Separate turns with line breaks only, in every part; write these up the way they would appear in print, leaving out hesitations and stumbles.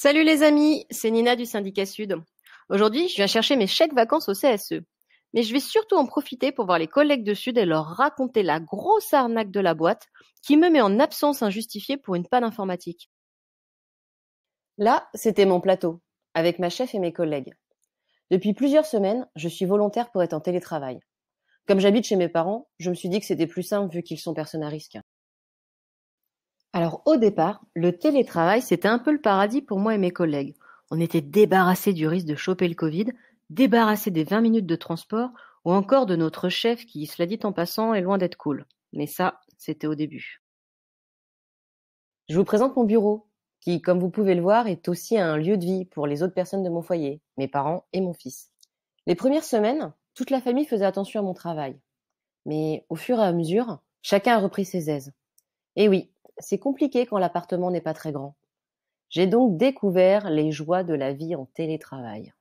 Salut les amis, c'est Nina du syndicat Sud. Aujourd'hui, je viens chercher mes chèques vacances au CSE. Mais je vais surtout en profiter pour voir les collègues de Sud et leur raconter la grosse arnaque de la boîte qui me met en absence injustifiée pour une panne informatique. Là, c'était mon plateau, avec ma chef et mes collègues. Depuis plusieurs semaines, je suis volontaire pour être en télétravail. Comme j'habite chez mes parents, je me suis dit que c'était plus simple vu qu'ils sont personnes à risque. Alors au départ, le télétravail, c'était un peu le paradis pour moi et mes collègues. On était débarrassés du risque de choper le Covid, débarrassés des 20 minutes de transport ou encore de notre chef qui, cela dit en passant, est loin d'être cool. Mais ça, c'était au début. Je vous présente mon bureau, qui, comme vous pouvez le voir, est aussi un lieu de vie pour les autres personnes de mon foyer, mes parents et mon fils. Les premières semaines, toute la famille faisait attention à mon travail. Mais au fur et à mesure, chacun a repris ses aises. Et oui, c'est compliqué quand l'appartement n'est pas très grand. J'ai donc découvert les joies de la vie en télétravail.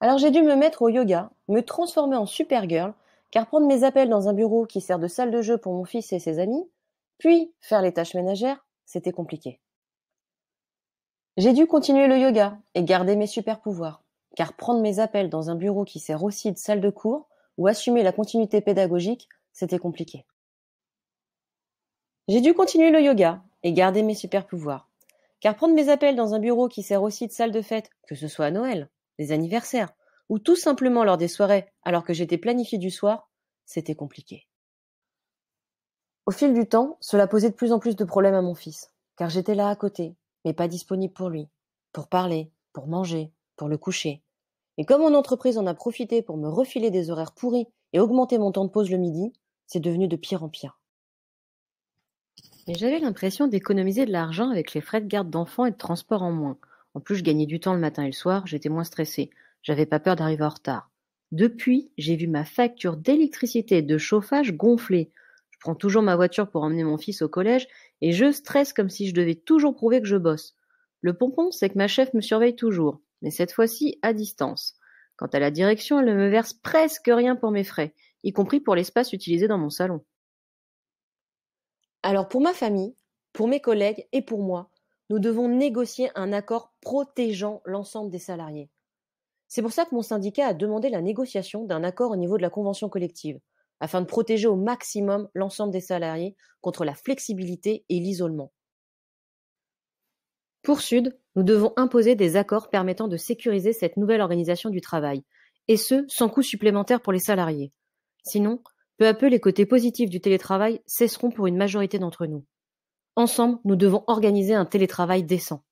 Alors j'ai dû me mettre au yoga, me transformer en Supergirl, car prendre mes appels dans un bureau qui sert de salle de jeu pour mon fils et ses amis, puis faire les tâches ménagères, c'était compliqué. J'ai dû continuer le yoga et garder mes super pouvoirs, car prendre mes appels dans un bureau qui sert aussi de salle de cours ou assumer la continuité pédagogique, c'était compliqué. J'ai dû continuer le yoga et garder mes super pouvoirs, car prendre mes appels dans un bureau qui sert aussi de salle de fête, que ce soit à Noël, les anniversaires, ou tout simplement lors des soirées alors que j'étais planifiée du soir, c'était compliqué. Au fil du temps, cela posait de plus en plus de problèmes à mon fils, car j'étais là à côté, mais pas disponible pour lui, pour parler, pour manger, pour le coucher. Et comme mon entreprise en a profité pour me refiler des horaires pourris et augmenter mon temps de pause le midi, c'est devenu de pire en pire. Mais j'avais l'impression d'économiser de l'argent avec les frais de garde d'enfants et de transport en moins. En plus, je gagnais du temps le matin et le soir, j'étais moins stressée. J'avais pas peur d'arriver en retard. Depuis, j'ai vu ma facture d'électricité et de chauffage gonfler. Je prends toujours ma voiture pour emmener mon fils au collège et je stresse comme si je devais toujours prouver que je bosse. Le pompon, c'est que ma chef me surveille toujours, mais cette fois-ci à distance. Quant à la direction, elle ne me verse presque rien pour mes frais, y compris pour l'espace utilisé dans mon salon. Alors pour ma famille, pour mes collègues et pour moi, nous devons négocier un accord protégeant l'ensemble des salariés. C'est pour ça que mon syndicat a demandé la négociation d'un accord au niveau de la convention collective, afin de protéger au maximum l'ensemble des salariés contre la flexibilité et l'isolement. Pour Sud, nous devons imposer des accords permettant de sécuriser cette nouvelle organisation du travail, et ce, sans coût supplémentaire pour les salariés. Sinon, peu à peu, les côtés positifs du télétravail cesseront pour une majorité d'entre nous. Ensemble, nous devons organiser un télétravail décent.